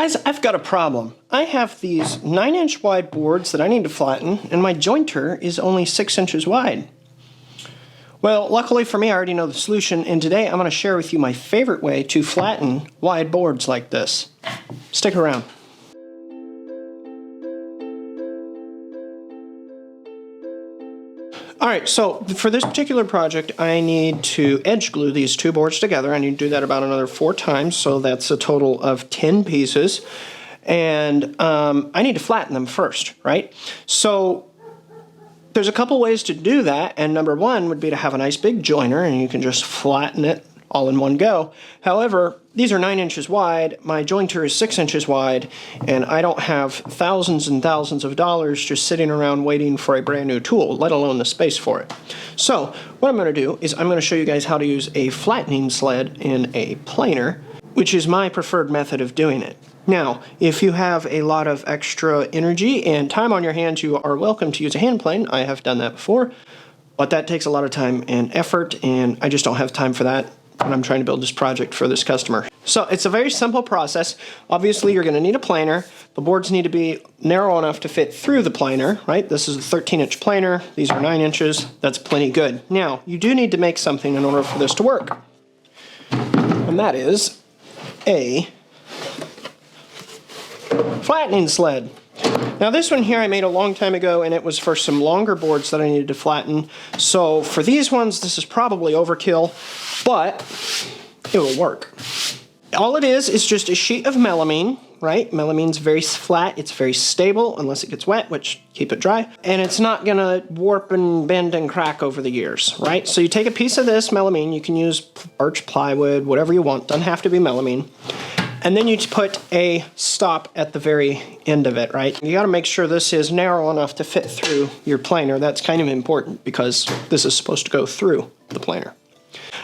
Guys, I've got a problem. I have these 9-inch wide boards that I need to flatten, and my jointer is only 6 inches wide. Well, luckily for me, I already know the solution, and today I'm going to share with you my favorite way to flatten wide boards like this. Stick around. Alright, so for this particular project, I need to edge glue these two boards together. I need to do that about another 4 times, so that's a total of 10 pieces. And I need to flatten them first, right? So there's a couple ways to do that, and number one would be to have a nice big joiner, and you can just flatten it all in one go. However, these are 9 inches wide, my jointer is 6 inches wide, and I don't have thousands and thousands of dollars just sitting around waiting for a brand new tool, let alone the space for it. So what I'm going to do is I'm going to show you guys how to use a flattening sled in a planer, which is my preferred method of doing it. Now, if you have a lot of extra energy and time on your hands, you are welcome to use a hand plane. I have done that before, but that takes a lot of time and effort, and I just don't have time for that when I'm trying to build this project for this customer. So it's a very simple process. Obviously, you're going to need a planer. The boards need to be narrow enough to fit through the planer, right? This is a 13-inch planer. These are 9 inches. That's plenty good. Now, you do need to make something in order for this to work, and that is a flattening sled. Now this one here I made a long time ago, and it was for some longer boards that I needed to flatten. So for these ones, this is probably overkill, but it will work. All it is just a sheet of melamine, right? Melamine's very flat, it's very stable unless it gets wet, which keep it dry, and it's not gonna warp and bend and crack over the years, right? So you take a piece of this melamine, you can use birch plywood, whatever you want, doesn't have to be melamine. And then you put a stop at the very end of it, right? You gotta make sure this is narrow enough to fit through your planer. That's kind of important because this is supposed to go through the planer.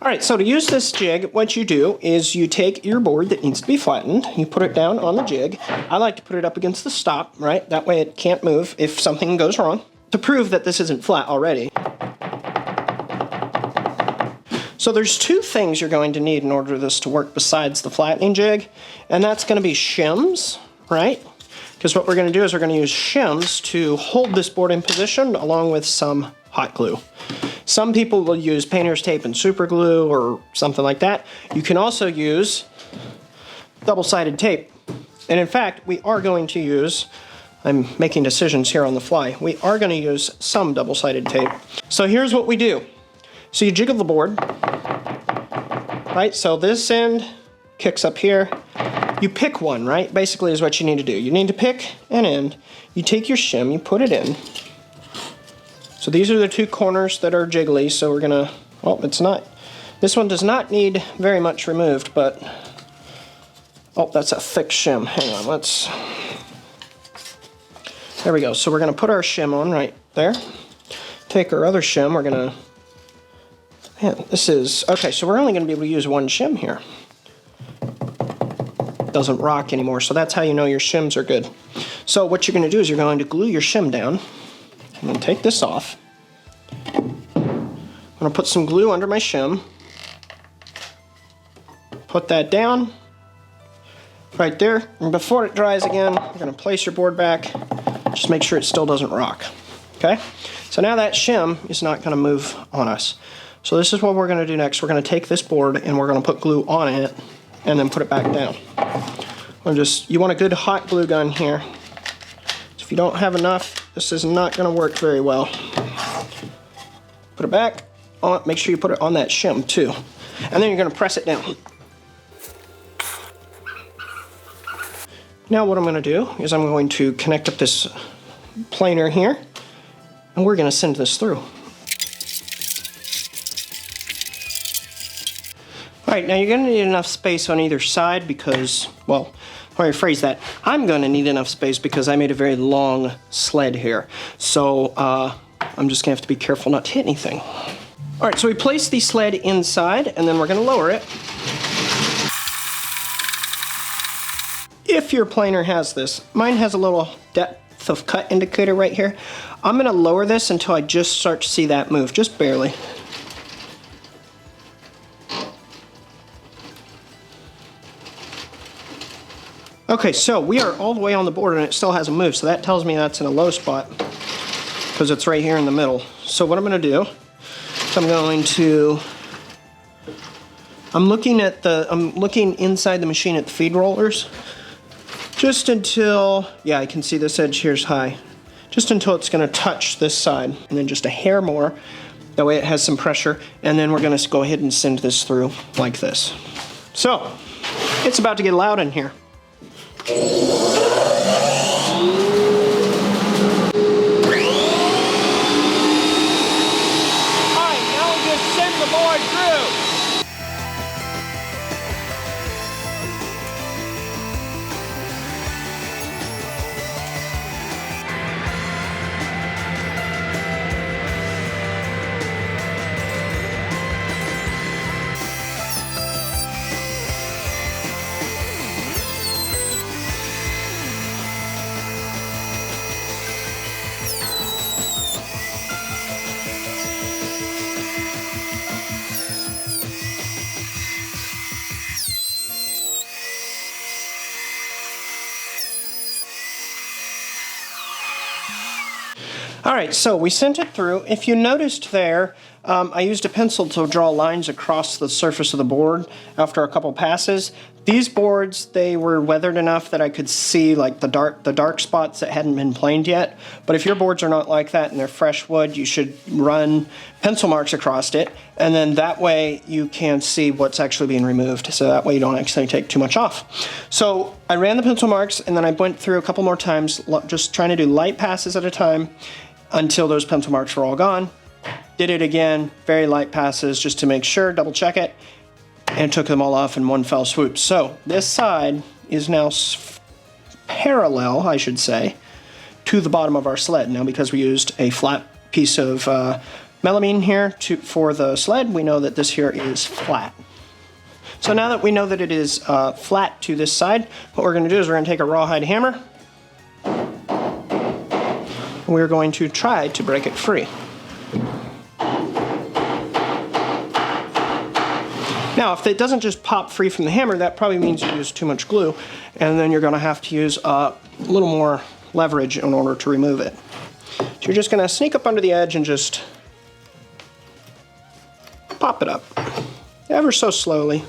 All right, so to use this jig, what you do is you take your board that needs to be flattened, you put it down on the jig. I like to put it up against the stop, right? That way it can't move if something goes wrong, to prove that this isn't flat already. So there's 2 things you're going to need in order for this to work besides the flattening jig, and that's going to be shims, right? Because what we're going to do is we're going to use shims to hold this board in position along with some hot glue. Some people will use painter's tape and super glue or something like that. You can also use double-sided tape. And in fact, we are going to use, I'm making decisions here on the fly, we are going to use some double-sided tape. So here's what we do. So you jiggle the board, right? So this end kicks up here. You pick one, right? Basically is what you need to do. You need to pick an end. You take your shim, you put it in. So these are the 2 corners that are jiggly, so we're gonna, well, it's not, this one does not need very much removed, but, oh, that's a thick shim. Hang on, let's, there we go. So we're gonna put our shim on right there. Take our other shim, we're gonna, man, this is, okay, so we're only going to be able to use one shim here. It doesn't rock anymore, so that's how you know your shims are good. So what you're going to do is you're going to glue your shim down. I'm going to take this off. I'm going to put some glue under my shim. Put that down right there, and before it dries again, you're going to place your board back. Just make sure it still doesn't rock. Okay? So now that shim is not going to move on us. So this is what we're going to do next. We're going to take this board and we're going to put glue on it and then put it back down. You want a good hot glue gun here. So if you don't have enough, this is not going to work very well. Put it back on, make sure you put it on that shim too. And then you're going to press it down. Now what I'm going to do is I'm going to connect up this planer here and we're going to send this through. Alright, now you're going to need enough space on either side because, well, let me rephrase that. I'm going to need enough space because I made a very long sled here. So I'm just going to have to be careful not to hit anything. Alright, so we place the sled inside and then we're going to lower it. If your planer has this, mine has a little depth of cut indicator right here. I'm going to lower this until I just start to see that move, just barely. Okay, so we are all the way on the board and it still hasn't moved, so that tells me that's in a low spot because it's right here in the middle. So what I'm going to do is I'm looking inside the machine at the feed rollers just until, yeah, I can see this edge here's high, just until it's going to touch this side, and then just a hair more. That way it has some pressure, and then we're going to go ahead and send this through like this. So it's about to get loud in here. All right, so we sent it through. If you noticed there, I used a pencil to draw lines across the surface of the board after a couple passes. These boards, they were weathered enough that I could see like the dark spots that hadn't been planed yet. But if your boards are not like that and they're fresh wood, you should run pencil marks across it, and then that way you can see what's actually being removed. So that way you don't actually take too much off. So I ran the pencil marks and then I went through a couple more times, just trying to do light passes at a time until those pencil marks were all gone. Did it again, very light passes just to make sure, double check it, and took them all off in one fell swoop. So this side is now parallel, I should say, to the bottom of our sled. Now because we used a flat piece of melamine here for the sled, we know that this here is flat. So now that we know that it is flat to this side, what we're going to do is we're going to take a rawhide hammer. We're going to try to break it free. Now, if it doesn't just pop free from the hammer, that probably means you use too much glue, and then you're going to have to use a little more leverage in order to remove it. So you're just going to sneak up under the edge and just pop it up, ever so slowly.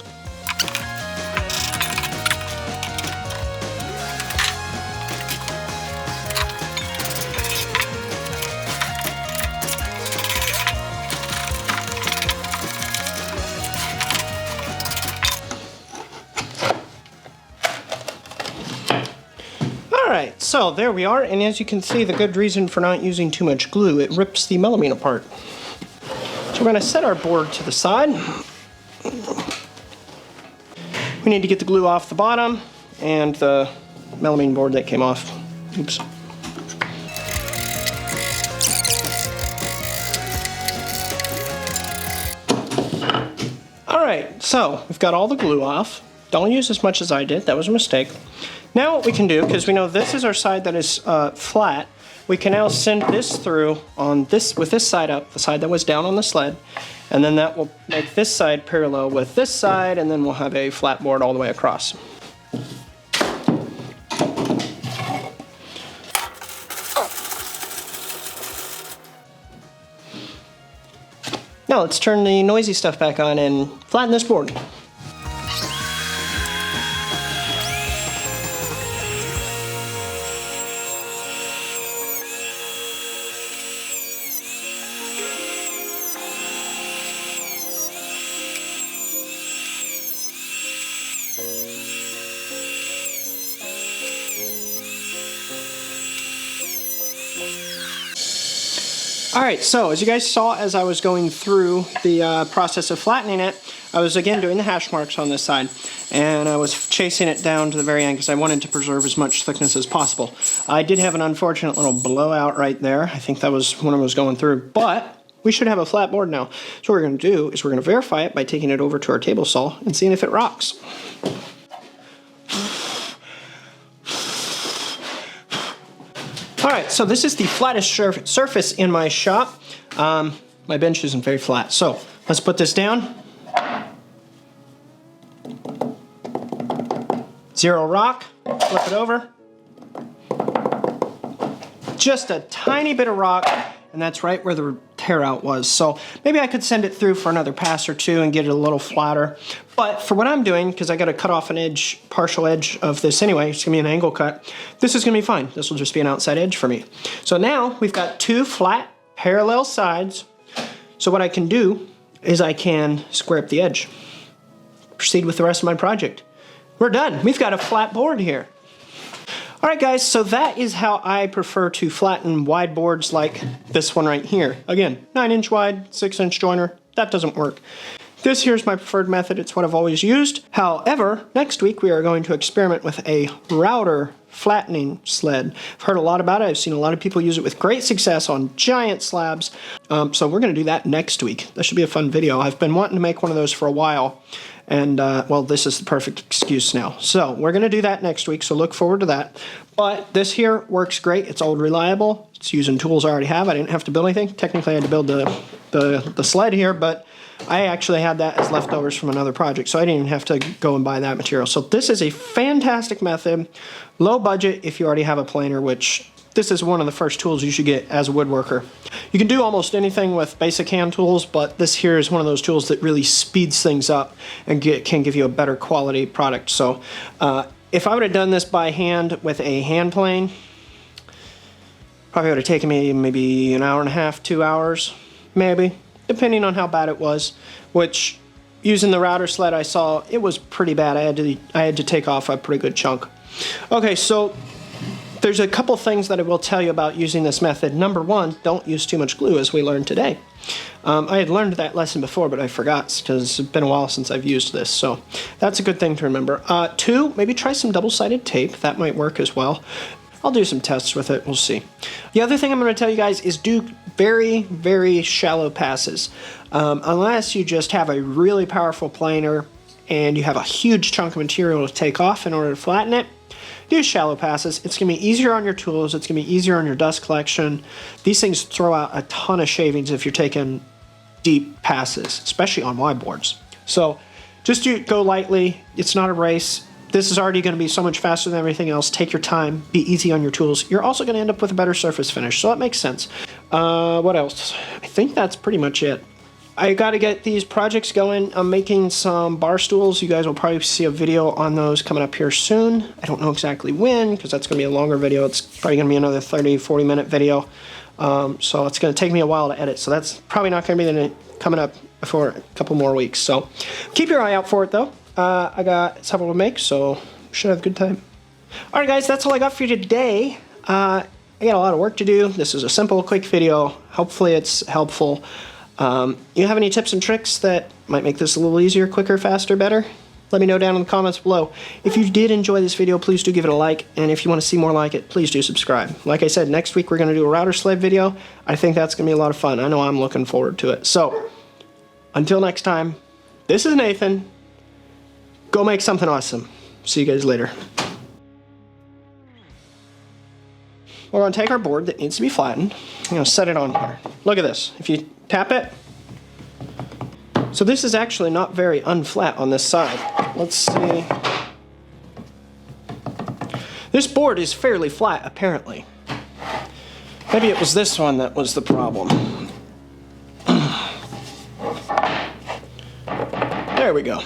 Alright, so there we are, and as you can see, the good reason for not using too much glue, it rips the melamine apart. So we're going to set our board to the side. We need to get the glue off the bottom and the melamine board that came off. Oops. Alright, so we've got all the glue off. Don't use as much as I did, that was a mistake. Now what we can do, because we know this is our side that is flat, we can now send this through on this with this side up, the side that was down on the sled, and then that will make this side parallel with this side, and then we'll have a flat board all the way across. Now let's turn the noisy stuff back on and flatten this board. Alright, so as you guys saw as I was going through the process of flattening it, I was again doing the hash marks on this side, and I was chasing it down to the very end because I wanted to preserve as much thickness as possible. I did have an unfortunate little blowout right there. I think that was when I was going through, but we should have a flat board now. So what we're going to do is we're going to verify it by taking it over to our table saw and seeing if it rocks. Alright, so this is the flattest surface in my shop. My bench isn't very flat, so let's put this down. Zero rock, flip it over. Just a tiny bit of rock, and that's right where the tear out was. So maybe I could send it through for another pass or two and get it a little flatter. But for what I'm doing, because I got to cut off an edge, partial edge of this anyway, it's gonna be an angle cut, this is gonna be fine. This will just be an outside edge for me. So now we've got two flat parallel sides. So what I can do is I can square up the edge. Proceed with the rest of my project. We're done. We've got a flat board here. All right, guys, so that is how I prefer to flatten wide boards like this one right here. Again, 9-inch wide, 6-inch joiner. That doesn't work. This here's my preferred method. It's what I've always used. However, next week we are going to experiment with a router flattening sled. I've heard a lot about it. I've seen a lot of people use it with great success on giant slabs. So we're going to do that next week. That should be a fun video. I've been wanting to make one of those for a while. And, well, this is the perfect excuse now. So we're going to do that next week, so look forward to that. But this here works great. It's old reliable. It's using tools I already have. I didn't have to build anything. Technically, I had to build the sled here, but I actually had that as leftovers from another project, so I didn't even have to go and buy that material. So this is a fantastic method. Low budget if you already have a planer, which this is one of the first tools you should get as a woodworker. You can do almost anything with basic hand tools, but this here is one of those tools that really speeds things up and can give you a better quality product. So if I would have done this by hand with a hand plane, probably would have taken me maybe an hour and a half, 2 hours, maybe, depending on how bad it was, which using the router sled I saw, it was pretty bad. I had to take off a pretty good chunk. Okay, so there's a couple things that I will tell you about using this method. Number one, don't use too much glue, as we learned today. I had learned that lesson before, but I forgot because it's been a while since I've used this, so that's a good thing to remember. Two, maybe try some double-sided tape. That might work as well. I'll do some tests with it. We'll see. The other thing I'm going to tell you guys is do very, very shallow passes. Unless you just have a really powerful planer and you have a huge chunk of material to take off in order to flatten it, do shallow passes. It's going to be easier on your tools. It's going to be easier on your dust collection. These things throw out a ton of shavings if you're taking deep passes, especially on wide boards. So just go lightly. It's not a race. This is already going to be so much faster than everything else. Take your time. Be easy on your tools. You're also going to end up with a better surface finish, so that makes sense. What else? I think that's pretty much it. I got to get these projects going. I'm making some bar stools. You guys will probably see a video on those coming up here soon. I don't know exactly when, because that's going to be a longer video. It's probably going to be another 30, 40-minute video. So it's going to take me a while to edit. So that's probably not going to be coming up for a couple more weeks. So keep your eye out for it, though. I got several to make, so should have a good time. All right, guys, that's all I got for you today. I got a lot of work to do. This is a simple, quick video. Hopefully it's helpful. You have any tips and tricks that might make this a little easier, quicker, faster, better? Let me know down in the comments below. If you did enjoy this video, please do give it a like, and if you want to see more like it, please do subscribe. Like I said, next week we're going to do a router sled video. I think that's going to be a lot of fun. I know I'm looking forward to it. So, until next time, this is Nathan. Go make something awesome. See you guys later. We're going to take our board that needs to be flattened. I'm going to set it on here. Look at this. If you tap it, so this is actually not very unflat on this side. Let's see. This board is fairly flat, apparently. Maybe it was this one that was the problem. There we go.